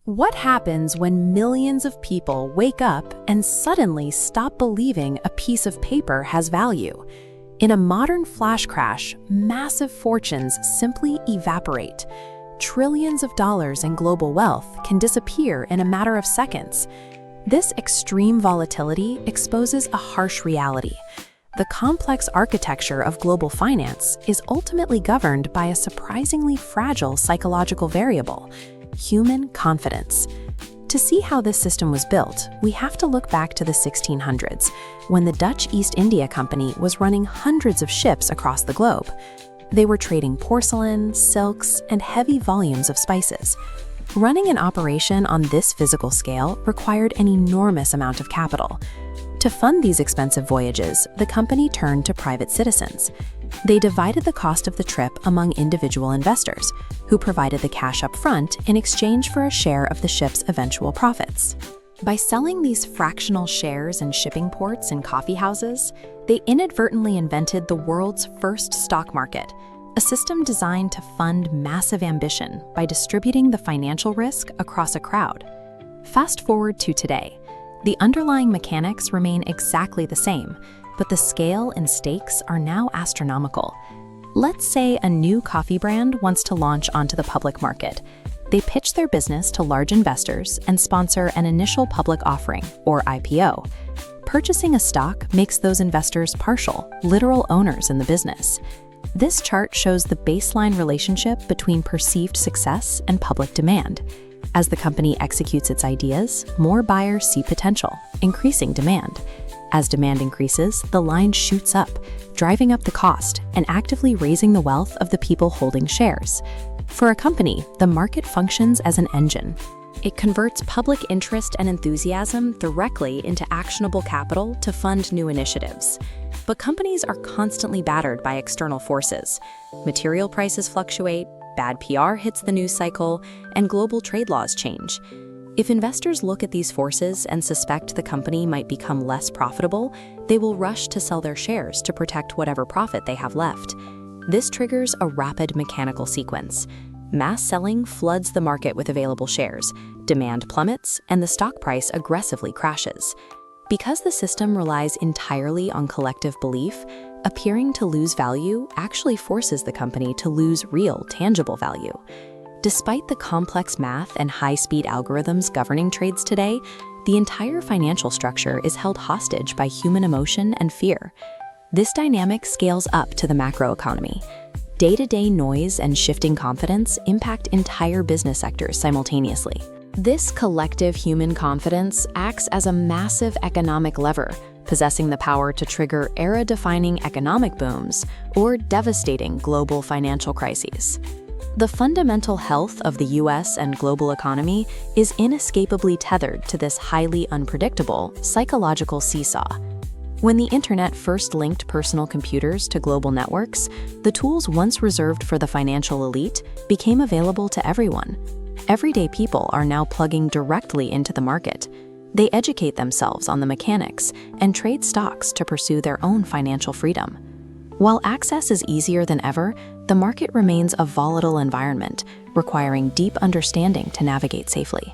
What happens when millions of people wake up and suddenly stop believing a piece of paper has value? In a modern flash crash, massive fortunes simply evaporate. Trillions of dollars in global wealth can disappear in a matter of seconds. This extreme volatility exposes a harsh reality. The complex architecture of global finance is ultimately governed by a surprisingly fragile psychological variable: human confidence. To see how this system was built, we have to look back to the 1600s, when the Dutch East India Company was running hundreds of ships across the globe. They were trading porcelain, silks, and heavy volumes of spices. Running an operation on this physical scale required an enormous amount of capital. To fund these expensive voyages, the company turned to private citizens. They divided the cost of the trip among individual investors, who provided the cash up front in exchange for a share of the ship's eventual profits. By selling these fractional shares in shipping ports and coffee houses, they inadvertently invented the world's first stock market, a system designed to fund massive ambition by distributing the financial risk across a crowd. Fast forward to today. The underlying mechanics remain exactly the same, but the scale and stakes are now astronomical. Let's say a new coffee brand wants to launch onto the public market. They pitch their business to large investors and sponsor an initial public offering, or IPO. Purchasing a stock makes those investors partial, literal owners in the business. This chart shows the baseline relationship between perceived success and public demand. As the company executes its ideas, more buyers see potential, increasing demand. As demand increases, the line shoots up, driving up the cost and actively raising the wealth of the people holding shares. For a company, the market functions as an engine. It converts public interest and enthusiasm directly into actionable capital to fund new initiatives. But companies are constantly battered by external forces. Material prices fluctuate, bad PR hits the news cycle, and global trade laws change. If investors look at these forces and suspect the company might become less profitable, they will rush to sell their shares to protect whatever profit they have left. This triggers a rapid mechanical sequence. Mass selling floods the market with available shares, demand plummets, and the stock price aggressively crashes. Because the system relies entirely on collective belief, appearing to lose value actually forces the company to lose real, tangible value. Despite the complex math and high-speed algorithms governing trades today, the entire financial structure is held hostage by human emotion and fear. This dynamic scales up to the macroeconomy. Day-to-day noise and shifting confidence impact entire business sectors simultaneously. This collective human confidence acts as a massive economic lever, possessing the power to trigger era-defining economic booms or devastating global financial crises. The fundamental health of the US and global economy is inescapably tethered to this highly unpredictable psychological seesaw. When the internet first linked personal computers to global networks, the tools once reserved for the financial elite became available to everyone. Everyday people are now plugging directly into the market. They educate themselves on the mechanics and trade stocks to pursue their own financial freedom. While access is easier than ever, the market remains a volatile environment, requiring deep understanding to navigate safely.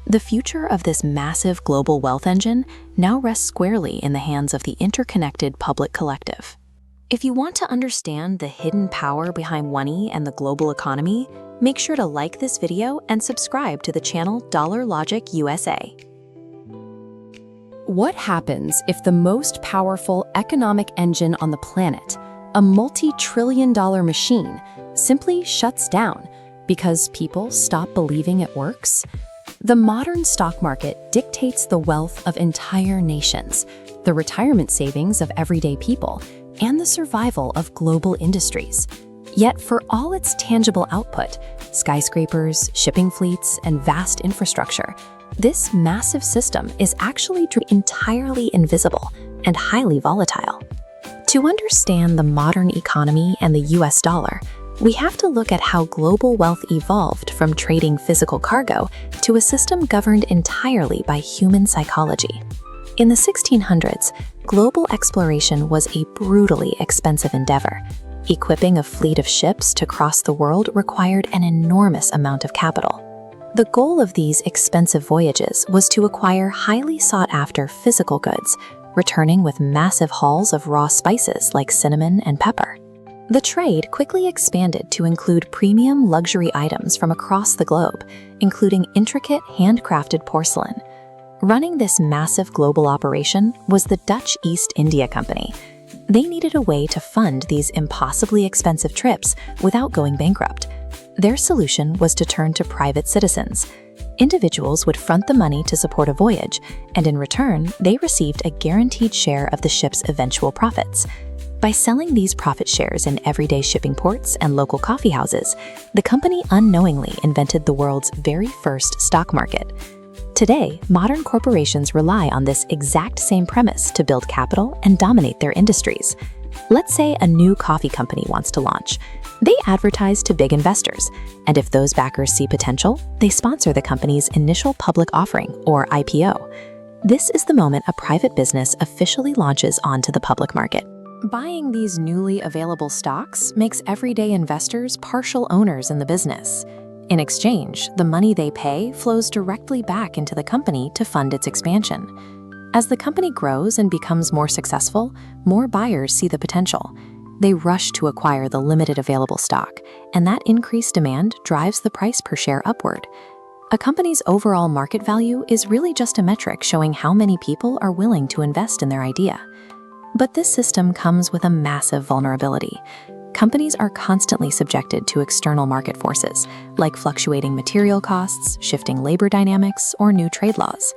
The future of this massive global wealth engine now rests squarely in the hands of the interconnected public collective. If you want to understand the hidden power behind money and the global economy, make sure to like this video and subscribe to the channel Dollar Logic USA. What happens if the most powerful economic engine on the planet, a multi-trillion-dollar machine, simply shuts down because people stop believing it works? The modern stock market dictates the wealth of entire nations, the retirement savings of everyday people, and the survival of global industries. Yet for all its tangible output, skyscrapers, shipping fleets, and vast infrastructure, this massive system is actually entirely invisible and highly volatile. To understand the modern economy and the US dollar, we have to look at how global wealth evolved from trading physical cargo to a system governed entirely by human psychology. In the 1600s, global exploration was a brutally expensive endeavor. Equipping a fleet of ships to cross the world required an enormous amount of capital. The goal of these expensive voyages was to acquire highly sought-after physical goods, returning with massive hauls of raw spices like cinnamon and pepper. The trade quickly expanded to include premium luxury items from across the globe, including intricate handcrafted porcelain. Running this massive global operation was the Dutch East India Company. They needed a way to fund these impossibly expensive trips without going bankrupt. Their solution was to turn to private citizens. Individuals would front the money to support a voyage, and in return, they received a guaranteed share of the ship's eventual profits. By selling these profit shares in everyday shipping ports and local coffee houses, the company unknowingly invented the world's very first stock market. Today, modern corporations rely on this exact same premise to build capital and dominate their industries. Let's say a new coffee company wants to launch. They advertise to big investors, and if those backers see potential, they sponsor the company's initial public offering, or IPO. This is the moment a private business officially launches onto the public market. Buying these newly available stocks makes everyday investors partial owners in the business. In exchange, the money they pay flows directly back into the company to fund its expansion. As the company grows and becomes more successful, more buyers see the potential. They rush to acquire the limited available stock, and that increased demand drives the price per share upward. A company's overall market value is really just a metric showing how many people are willing to invest in their idea. But this system comes with a massive vulnerability. Companies are constantly subjected to external market forces, like fluctuating material costs, shifting labor dynamics, or new trade laws.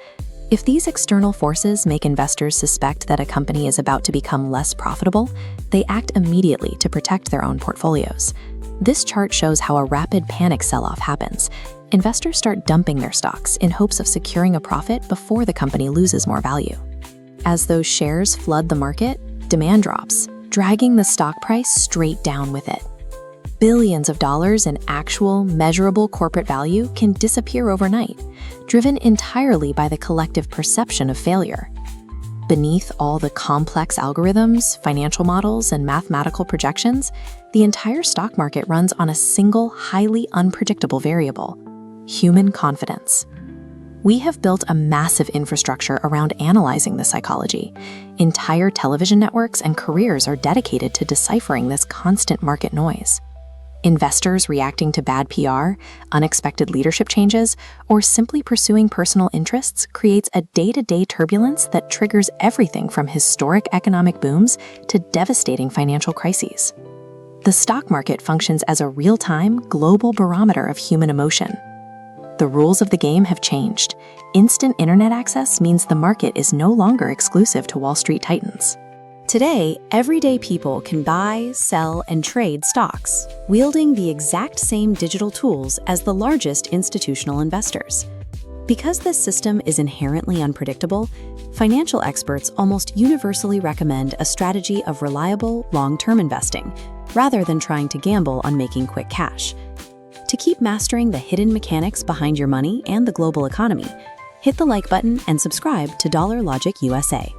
If these external forces make investors suspect that a company is about to become less profitable, they act immediately to protect their own portfolios. This chart shows how a rapid panic sell-off happens. Investors start dumping their stocks in hopes of securing a profit before the company loses more value. As those shares flood the market, demand drops, dragging the stock price straight down with it. Billions of dollars in actual, measurable corporate value can disappear overnight, driven entirely by the collective perception of failure. Beneath all the complex algorithms, financial models, and mathematical projections, the entire stock market runs on a single, highly unpredictable variable: human confidence. We have built a massive infrastructure around analyzing the psychology. Entire television networks and careers are dedicated to deciphering this constant market noise. Investors reacting to bad PR, unexpected leadership changes, or simply pursuing personal interests creates a day-to-day turbulence that triggers everything from historic economic booms to devastating financial crises. The stock market functions as a real-time, global barometer of human emotion. The rules of the game have changed. Instant internet access means the market is no longer exclusive to Wall Street titans. Today, everyday people can buy, sell, and trade stocks, wielding the exact same digital tools as the largest institutional investors. Because this system is inherently unpredictable, financial experts almost universally recommend a strategy of reliable, long-term investing, rather than trying to gamble on making quick cash. To keep mastering the hidden mechanics behind your money and the global economy, hit the like button and subscribe to Dollar Logic USA.